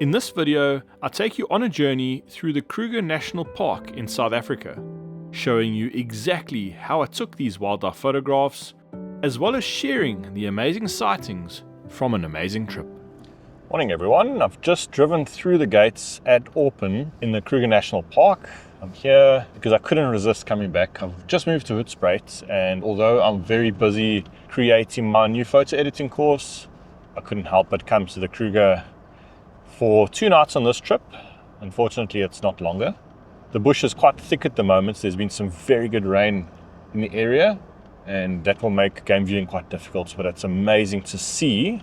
In this video, I take you on a journey through the Kruger National Park in South Africa, showing you exactly how I took these wildlife photographs, as well as sharing the amazing sightings from an amazing trip. Morning everyone, I've just driven through the gates at Aupen in the Kruger National Park. I'm here because I couldn't resist coming back. I've just moved to Hoedspruit, and although I'm very busy creating my new photo editing course, I couldn't help but come to the Kruger for 2 nights on this trip. Unfortunately, it's not longer. The bush is quite thick at the moment. There's been some very good rain in the area, and that will make game viewing quite difficult, but it's amazing to see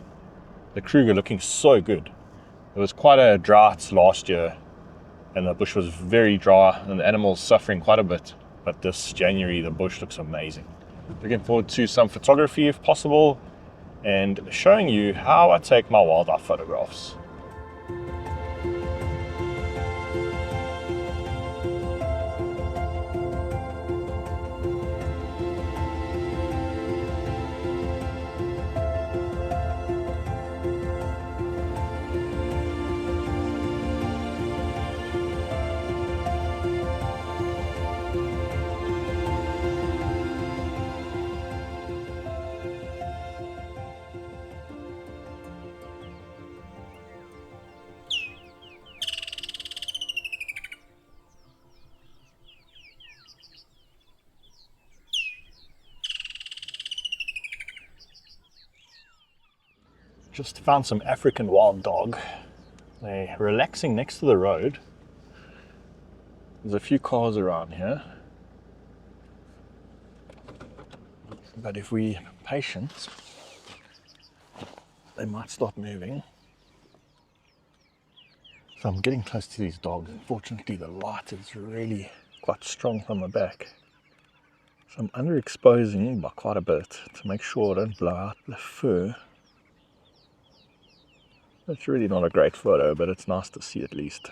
the Kruger looking so good. There was quite a drought last year, and the bush was very dry, and the animals suffering quite a bit. But this January, the bush looks amazing. Looking forward to some photography if possible, and showing you how I take my wildlife photographs. Just found some African wild dog. They're relaxing next to the road. There's a few cars around here, but if we're patient, they might start moving. So I'm getting close to these dogs. Unfortunately, the light is really quite strong from the back, so I'm underexposing by quite a bit to make sure I don't blow out the fur. It's really not a great photo, but it's nice to see at least.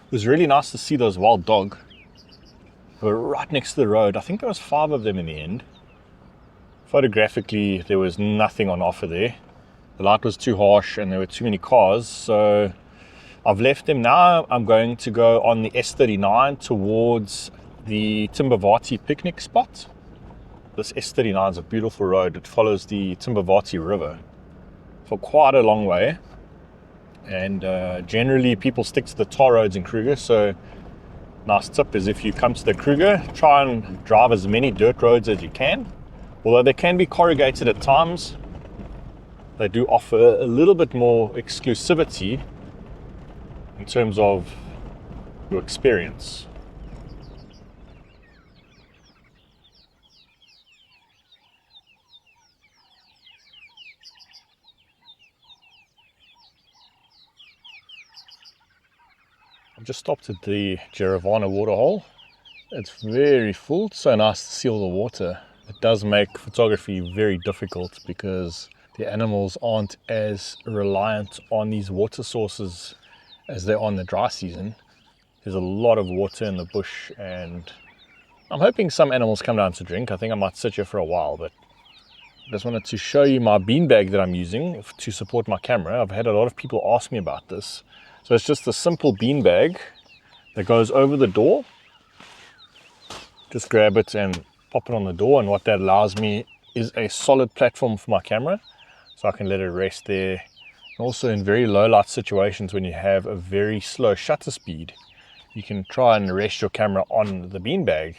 It was really nice to see those wild dog. They were right next to the road. I think there was 5 of them in the end. Photographically, there was nothing on offer there. The light was too harsh and there were too many cars, so I've left them now. I'm going to go on the S39 towards the Timbavati picnic spot. This S39 is a beautiful road. It follows the Timbavati River for quite a long way. And generally people stick to the tar roads in Kruger. So nice tip is if you come to the Kruger, try and drive as many dirt roads as you can. Although they can be corrugated at times, they do offer a little bit more exclusivity in terms of your experience. I've just stopped at the Jeravana waterhole. It's very full. It's so nice to see all the water. It does make photography very difficult because the animals aren't as reliant on these water sources as they're on the dry season. There's a lot of water in the bush, and I'm hoping some animals come down to drink. I think I might sit here for a while, but I just wanted to show you my beanbag that I'm using to support my camera. I've had a lot of people ask me about this. So it's just a simple beanbag that goes over the door. Just grab it and pop it on the door, and what that allows me is a solid platform for my camera, so I can let it rest there. Also, in very low light situations, when you have a very slow shutter speed, you can try and rest your camera on the beanbag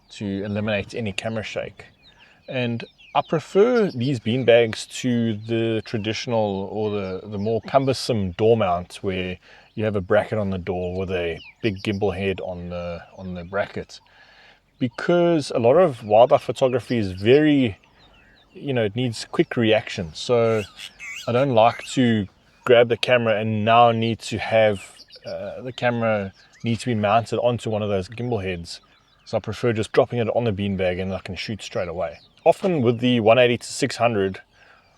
to eliminate any camera shake. And I prefer these beanbags to the traditional or the more cumbersome door mount, where you have a bracket on the door with a big gimbal head on the bracket, because a lot of wildlife photography is very, it needs quick reaction. So I don't like to grab the camera and now need to have the camera needs to be mounted onto one of those gimbal heads. So I prefer just dropping it on the beanbag and I can shoot straight away. Often with the 180 to 600,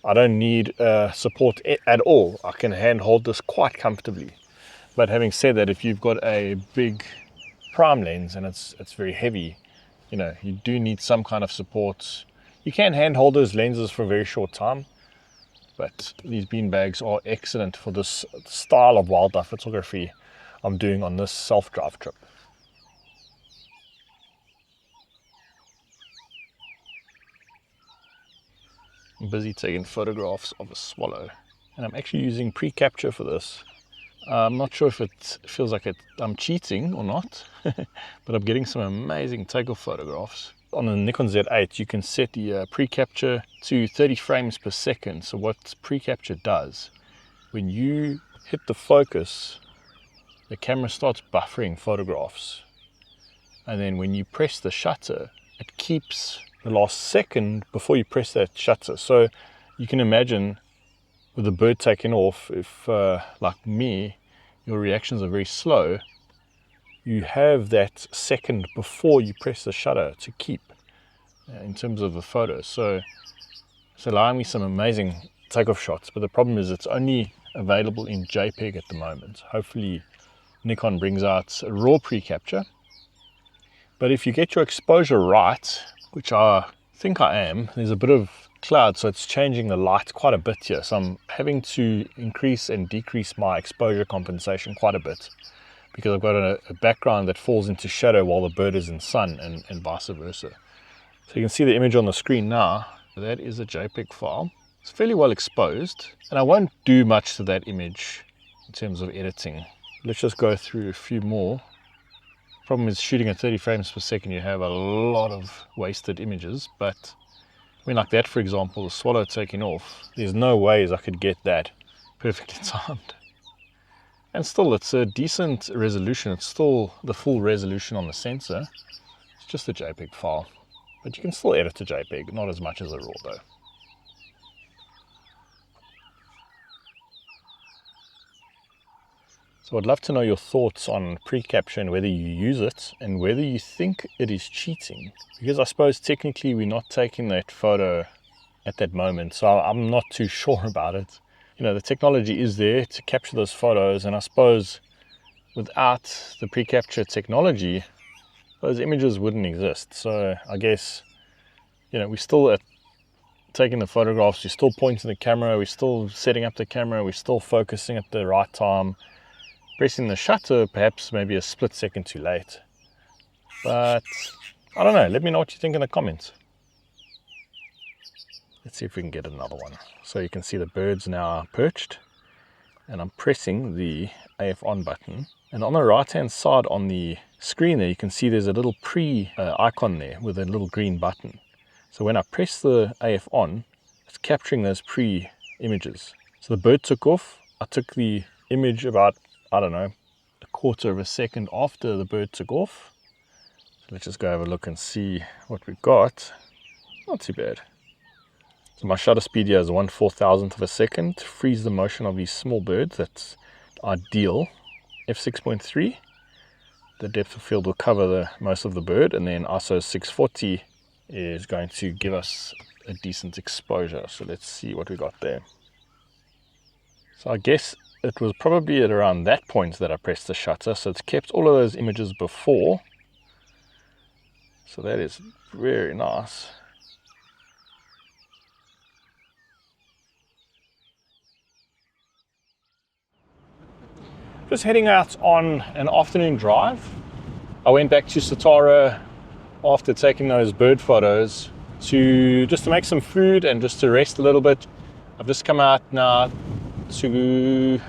I don't need support at all. I can hand hold this quite comfortably. But having said that, if you've got a big prime lens and it's very heavy, you know, you do need some kind of support. You can handhold those lenses for a very short time, but these bean bags are excellent for this style of wildlife photography I'm doing on this self-drive trip. I'm busy taking photographs of a swallow, and I'm actually using pre-capture for this. I'm not sure if it feels like I'm cheating or not, but I'm getting some amazing takeoff photographs. On the Nikon Z8, you can set the pre-capture to 30 frames per second. So what pre-capture does, when you hit the focus, the camera starts buffering photographs. And then when you press the shutter, it keeps the last second before you press that shutter. So you can imagine with the bird taking off, if like me, your reactions are very slow, you have that second before you press the shutter to keep in terms of the photo. So it's allowing me some amazing takeoff shots, but the problem is it's only available in JPEG at the moment. Hopefully Nikon brings out a raw pre-capture. But if you get your exposure right, which I think I am, there's a bit of cloud, so it's changing the light quite a bit here. So I'm having to increase and decrease my exposure compensation quite a bit because I've got a background that falls into shadow while the bird is in sun and vice versa. So you can see the image on the screen now. That is a JPEG file. It's fairly well exposed, and I won't do much to that image in terms of editing. Let's just go through a few more. Problem is shooting at 30 frames per second, you have a lot of wasted images, but I mean, like that, for example, the swallow taking off, there's no ways I could get that perfectly timed. And still, it's a decent resolution. It's still the full resolution on the sensor. It's just a JPEG file, but you can still edit to JPEG, not as much as a RAW though. So I'd love to know your thoughts on pre-capture and whether you use it and whether you think it is cheating. Because I suppose technically we're not taking that photo at that moment, so I'm not too sure about it. You know, the technology is there to capture those photos, and I suppose without the pre-capture technology, those images wouldn't exist. So I guess, you know, we're still taking the photographs, we're still pointing the camera, we're still setting up the camera, we're still focusing at the right time. Pressing the shutter perhaps maybe a split second too late. But I don't know, let me know what you think in the comments. Let's see if we can get another one. So you can see the birds now perched, and I'm pressing the AF on button. And on the right hand side on the screen there, you can see there's a little icon there with a little green button. So when I press the AF on, it's capturing those pre-images. So the bird took off, I took the image about, I don't know, a quarter of a second after the bird took off. So let's just go have a look and see what we've got. Not too bad. So my shutter speed here is 1/4000th of a second. Freeze the motion of these small birds, that's ideal. f6.3. The depth of field will cover most of the bird, and then ISO 640 is going to give us a decent exposure. So let's see what we got there. So I guess it was probably at around that point that I pressed the shutter, so it's kept all of those images before. So that is very nice. Just heading out on an afternoon drive. I went back to Satara after taking those bird photos just to make some food and just to rest a little bit. I've just come out now to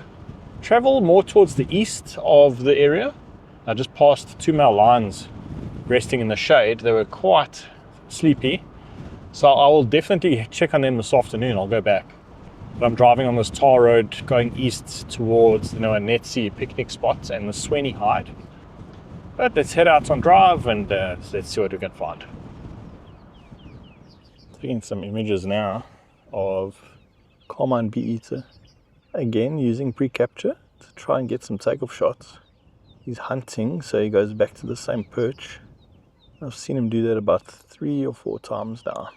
travel more towards the east of the area. I just passed 2 mile lines resting in the shade. They were quite sleepy, so I will definitely check on them this afternoon. I'll go back. But I'm driving on this tar road going east towards, a Netsy picnic spot and the Swaney Hide. But let's head out on drive and let's see what we can find. Taking some images now of Carmine bee eater. Again, using pre-capture to try and get some takeoff shots. He's hunting, so he goes back to the same perch. I've seen him do that about 3 or 4 times now.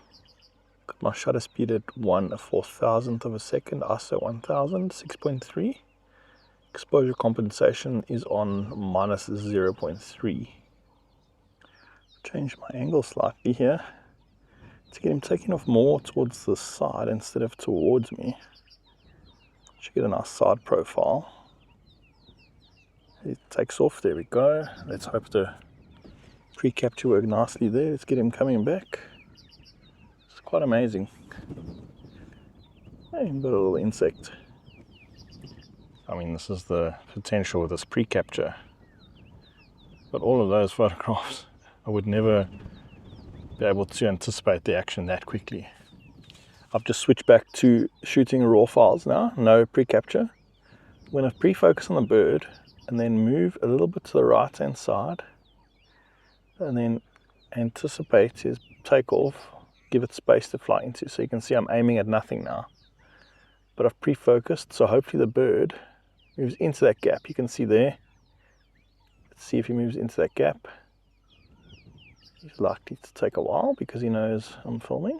Got my shutter speed at 1/4000th of a second, ISO 1000, 6.3. Exposure compensation is on minus 0.3. Change my angle slightly here to get him taking off more towards the side instead of towards me. Should get a nice side profile. It takes off, there we go. Let's hope the pre-capture worked nicely there. Let's get him coming back. It's quite amazing. Hey, got a little insect. I mean, this is the potential with this pre-capture. But all of those photographs, I would never be able to anticipate the action that quickly. I've just switched back to shooting raw files now, no pre-capture. When I pre-focus on the bird and then move a little bit to the right hand side and then anticipate his takeoff, give it space to fly into. So you can see I'm aiming at nothing now. But I've pre-focused, so hopefully the bird moves into that gap. You can see there. Let's see if he moves into that gap. He's likely to take a while because he knows I'm filming.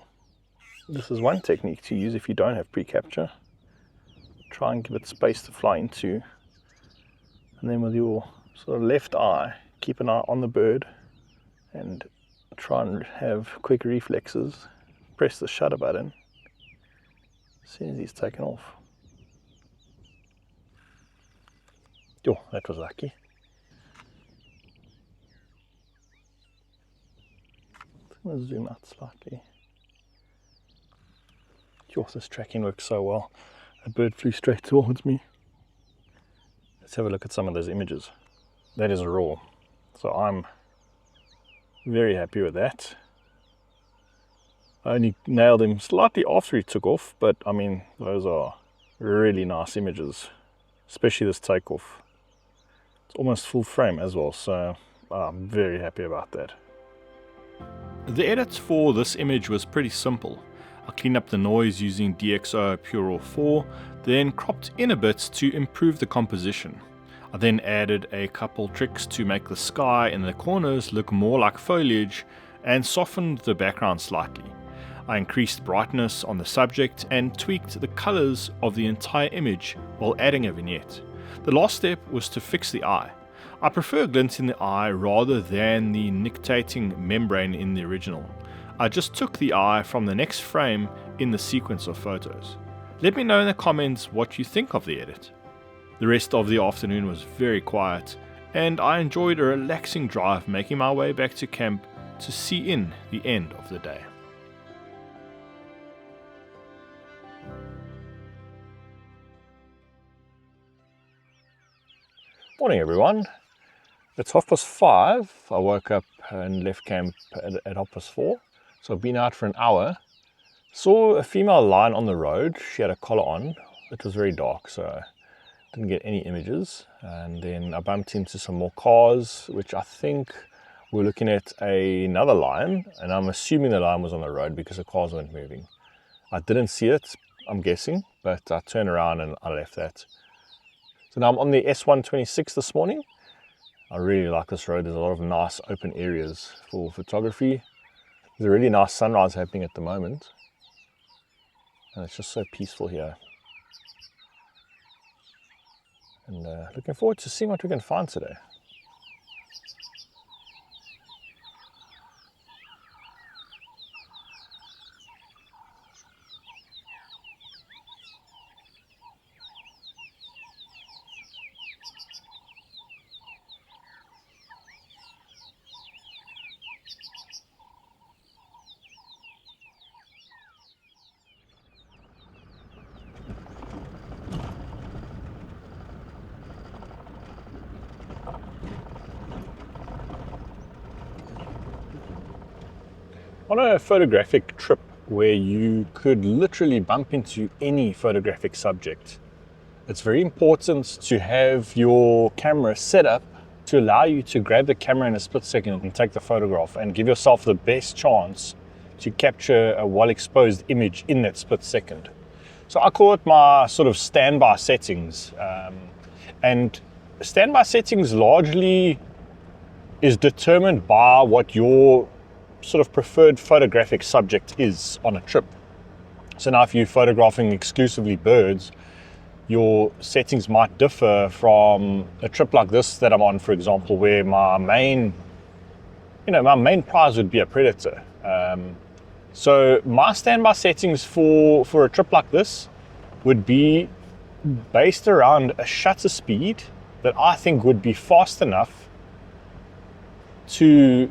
This is one technique to use if you don't have pre-capture. Try and give it space to fly into. And then with your sort of left eye, keep an eye on the bird and try and have quick reflexes. Press the shutter button as soon as he's taken off. Oh, that was lucky. I'm going to zoom out slightly. Oh, this tracking works so well. A bird flew straight towards me. Let's have a look at some of those images. That is raw. So I'm very happy with that. I only nailed him slightly after he took off, but I mean, those are really nice images, especially this takeoff. It's almost full frame as well, so I'm very happy about that. The edit for this image was pretty simple. I cleaned up the noise using DxO Pure Raw 4, then cropped in a bit to improve the composition. I then added a couple tricks to make the sky in the corners look more like foliage and softened the background slightly. I increased brightness on the subject and tweaked the colors of the entire image while adding a vignette. The last step was to fix the eye. I prefer a glint in the eye rather than the nictitating membrane in the original. I just took the eye from the next frame in the sequence of photos. Let me know in the comments what you think of the edit. The rest of the afternoon was very quiet, and I enjoyed a relaxing drive making my way back to camp to see in the end of the day. Morning everyone. It's 5:30. I woke up and left camp at 4:30. So I've been out for an hour. Saw a female lion on the road. She had a collar on. It was very dark, so I didn't get any images. And then I bumped into some more cars, which I think we're looking at another lion. And I'm assuming the lion was on the road because the cars weren't moving. I didn't see it, I'm guessing, but I turned around and I left that. So now I'm on the S126 this morning. I really like this road. There's a lot of nice open areas for photography. There's a really nice sunrise happening at the moment. And it's just so peaceful here. And looking forward to seeing what we can find today. On a photographic trip where you could literally bump into any photographic subject, it's very important to have your camera set up to allow you to grab the camera in a split second and take the photograph and give yourself the best chance to capture a well-exposed image in that split second. So I call it my sort of standby settings. And standby settings largely is determined by what your sort of preferred photographic subject is on a trip. So now if you're photographing exclusively birds, your settings might differ from a trip like this that I'm on, for example, where my main prize would be a predator. So my standby settings for a trip like this would be based around a shutter speed that I think would be fast enough to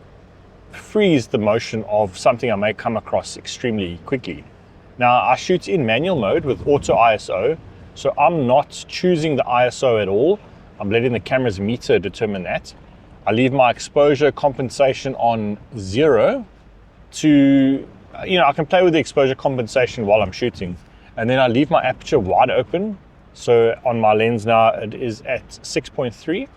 freeze the motion of something I may come across extremely quickly. Now, I shoot in manual mode with auto ISO, so I'm not choosing the ISO at all. I'm letting the camera's meter determine that. I leave my exposure compensation on 0 to, I can play with the exposure compensation while I'm shooting. And then I leave my aperture wide open. So on my lens now, it is at 6.3.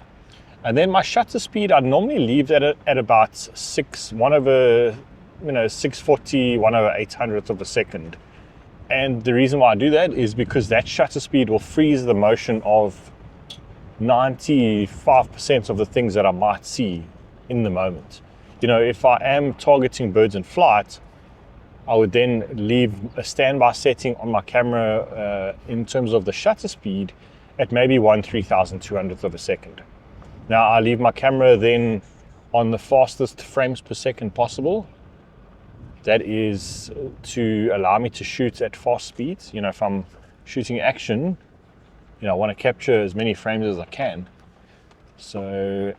And then my shutter speed, I'd normally leave that at about 640, 1/800th of a second. And the reason why I do that is because that shutter speed will freeze the motion of 95% of the things that I might see in the moment. If I am targeting birds in flight, I would then leave a standby setting on my camera in terms of the shutter speed at maybe 1/3200th of a second. Now I leave my camera then on the fastest frames per second possible. That is to allow me to shoot at fast speeds. If I'm shooting action, I want to capture as many frames as I can. So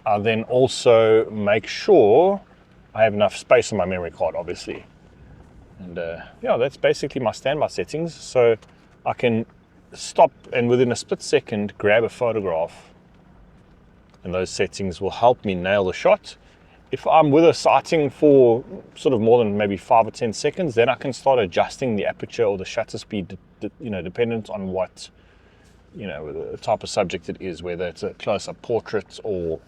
I then also make sure I have enough space on my memory card, obviously. And that's basically my standby settings. So I can stop and within a split second grab a photograph, and those settings will help me nail the shot. If I'm with a sighting for sort of more than maybe 5 or 10 seconds, then I can start adjusting the aperture or the shutter speed, dependent on what, the type of subject it is, whether it's a close-up portrait or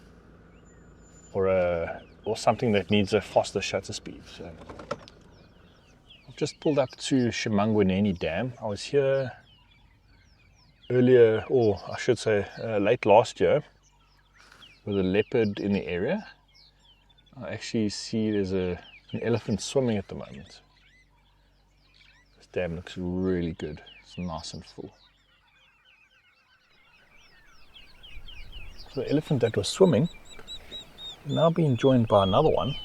something that needs a faster shutter speed. So I've just pulled up to Shimangwaneni Dam. I was here earlier, or I should say late last year, with a leopard in the area. I actually see there's an elephant swimming at the moment. This dam looks really good. It's nice and full. So the elephant that was swimming is now being joined by another one.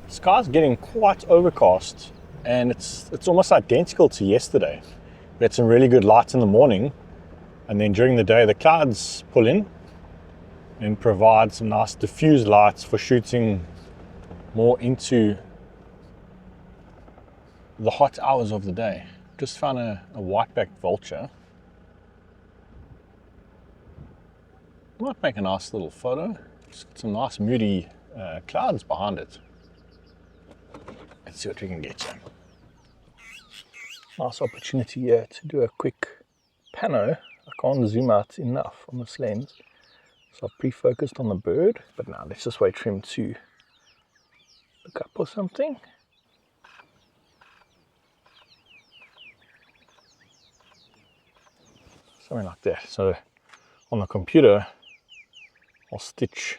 The sky's getting quite overcast, and it's almost identical to yesterday. We had some really good light in the morning, and then during the day the clouds pull in and provide some nice diffused lights for shooting more into the hot hours of the day. Just found a white-backed vulture. Might make a nice little photo. It's got some nice moody clouds behind it. Let's see what we can get here. Nice opportunity here to do a quick pano. I can't zoom out enough on this lens, so I've pre-focused on the bird, but now let's just wait for him to look up or something. Something like that. So on the computer, I'll stitch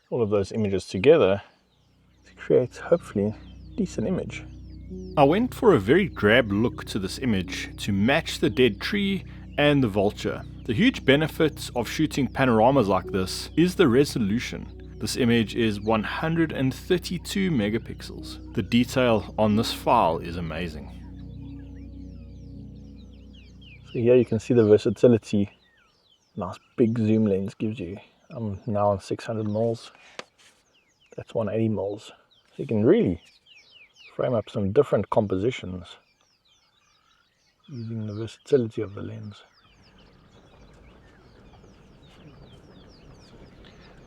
all of those images together to create, hopefully, a decent image. I went for a very drab look to this image to match the dead tree and the vulture. The huge benefit of shooting panoramas like this is the resolution. This image is 132 megapixels. The detail on this file is amazing. So here you can see the versatility nice big zoom lens gives you. I'm now on 600 mils. That's 180 mils. So you can really frame up some different compositions using the versatility of the lens.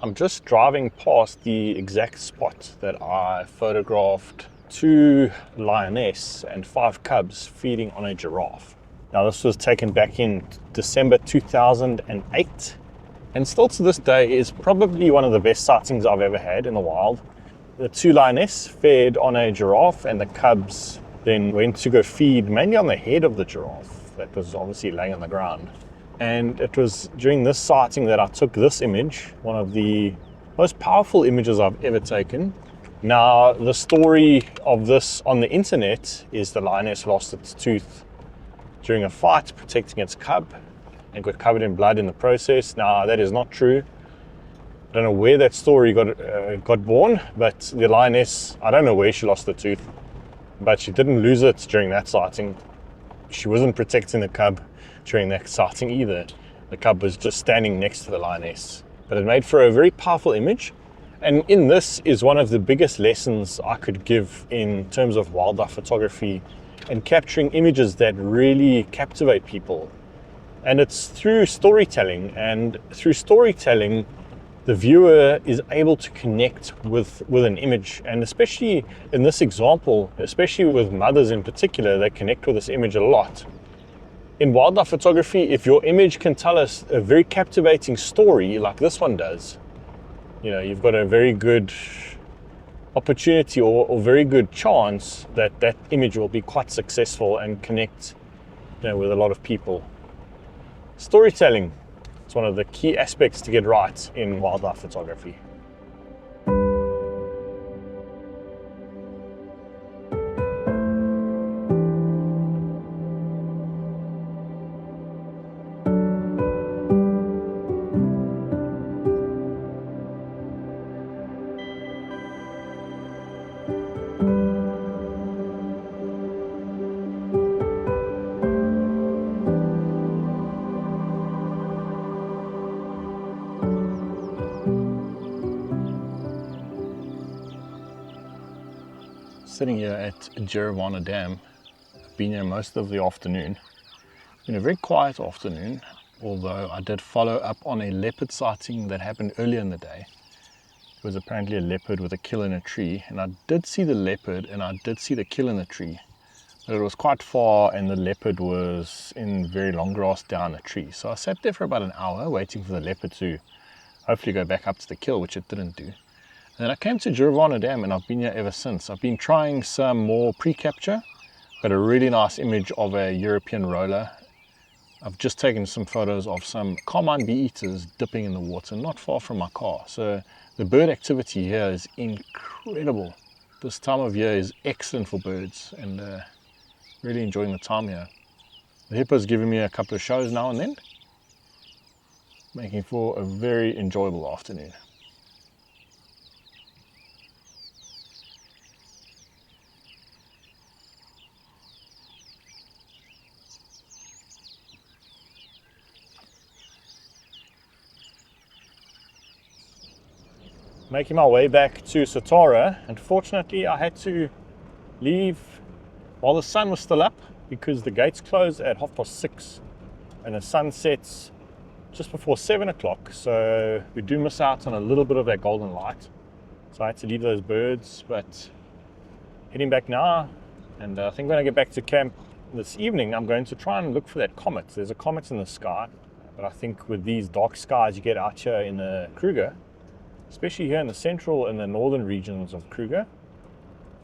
I'm just driving past the exact spot that I photographed 2 lioness and 5 cubs feeding on a giraffe. Now this was taken back in December 2008, and still to this day is probably one of the best sightings I've ever had in the wild. The two lionesses fed on a giraffe, and the cubs then went to go feed mainly on the head of the giraffe that was obviously laying on the ground. And it was during this sighting that I took this image, one of the most powerful images I've ever taken. Now, the story of this on the internet is the lioness lost its tooth during a fight protecting its cub and got covered in blood in the process. Now, that is not true. I don't know where that story got born, but the lioness, I don't know where she lost the tooth, but she didn't lose it during that sighting. She wasn't protecting the cub during that sighting either. The cub was just standing next to the lioness. But it made for a very powerful image. And in this is one of the biggest lessons I could give in terms of wildlife photography and capturing images that really captivate people. And it's through storytelling, and through storytelling, the viewer is able to connect with an image. And especially in this example, especially with mothers in particular, they connect with this image a lot. In wildlife photography, if your image can tell us a very captivating story like this one does, you know, you've got a very good opportunity or very good chance that that image will be quite successful and connect, you know, with a lot of people. Storytelling. It's one of the key aspects to get right in wildlife photography. Sitting here at Jerevanna Dam. I've been here most of the afternoon. It's been a very quiet afternoon, although I did follow up on a leopard sighting that happened earlier in the day. It was apparently a leopard with a kill in a tree, and I did see the leopard and I did see the kill in the tree, but it was quite far and the leopard was in very long grass down a tree. So I sat there for about an hour waiting for the leopard to hopefully go back up to the kill, which it didn't do. And then I came to Jerevanna Dam and I've been here ever since. I've been trying some more pre-capture. Got a really nice image of a European roller. I've just taken some photos of some carmine bee-eaters dipping in the water not far from my car. So the bird activity here is incredible. This time of year is excellent for birds, and really enjoying the time here. The hippo's giving me a couple of shows now and then, making for a very enjoyable afternoon. Making my way back to Satara. Unfortunately, I had to leave while the sun was still up because the gates close at 6:30 and the sun sets just before 7 o'clock. So we do miss out on a little bit of that golden light. So I had to leave those birds, but heading back now, and I think when I get back to camp this evening, I'm going to try and look for that comet. There's a comet in the sky, but I think with these dark skies you get out here in the Kruger, especially here in the central and the northern regions of Kruger,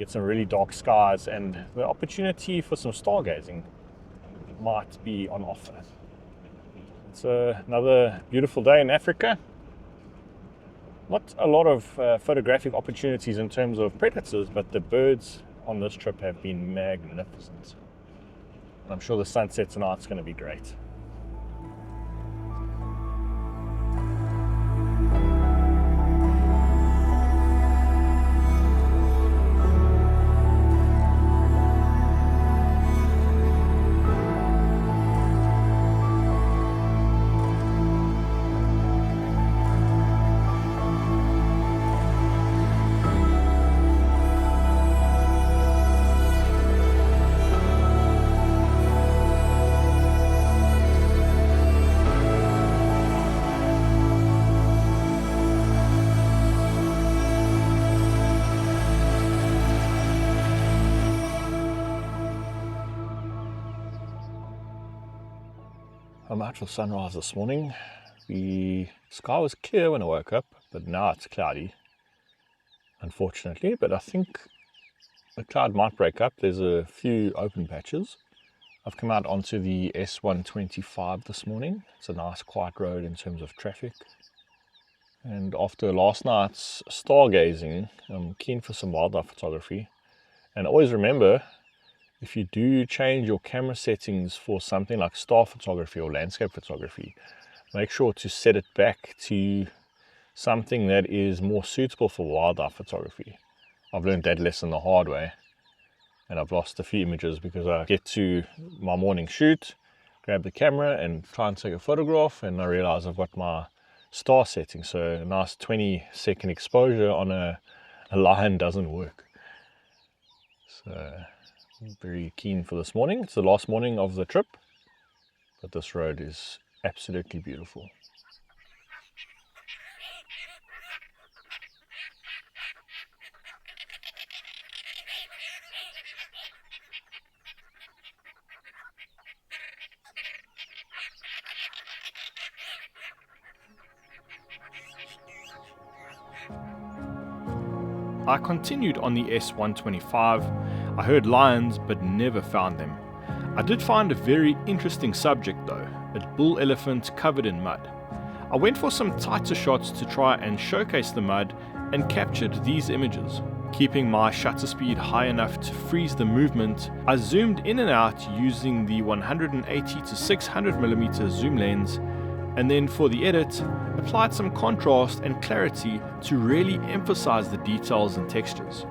get some really dark skies, and the opportunity for some stargazing might be on offer. It's another beautiful day in Africa. Not a lot of photographic opportunities in terms of predators, but the birds on this trip have been magnificent. And I'm sure the sunset tonight's going to be great. I'm out for sunrise this morning. The sky was clear when I woke up, but now it's cloudy. unfortunately, but I think the cloud might break up. There's a few open patches. I've come out onto the S125 this morning. It's a nice quiet road in terms of traffic. And after last night's stargazing, I'm keen for some wildlife photography. And always remember, if you do change your camera settings for something like star photography or landscape photography, make sure to set it back to something that is more suitable for wildlife photography. I've learned that lesson the hard way, and I've lost a few images because I get to my morning shoot, grab the camera and try and take a photograph, and I realize I've got my star setting, so a nice 20-second exposure on a lion doesn't work. So I'm very keen for this morning. It's the last morning of the trip, but this road is absolutely beautiful. I continued on the S125. I heard lions but never found them. I did find a very interesting subject though, a bull elephant covered in mud. I went for some tighter shots to try and showcase the mud and captured these images. Keeping my shutter speed high enough to freeze the movement, I zoomed in and out using the 180 to 600mm zoom lens, and then for the edit, applied some contrast and clarity to really emphasize the details and textures.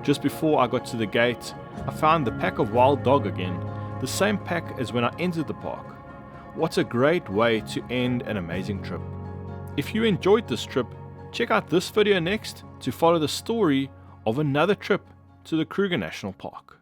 Just before I got to the gate, I found the pack of wild dog again, the same pack as when I entered the park. What a great way to end an amazing trip. If you enjoyed this trip, check out this video next to follow the story of another trip to the Kruger National Park.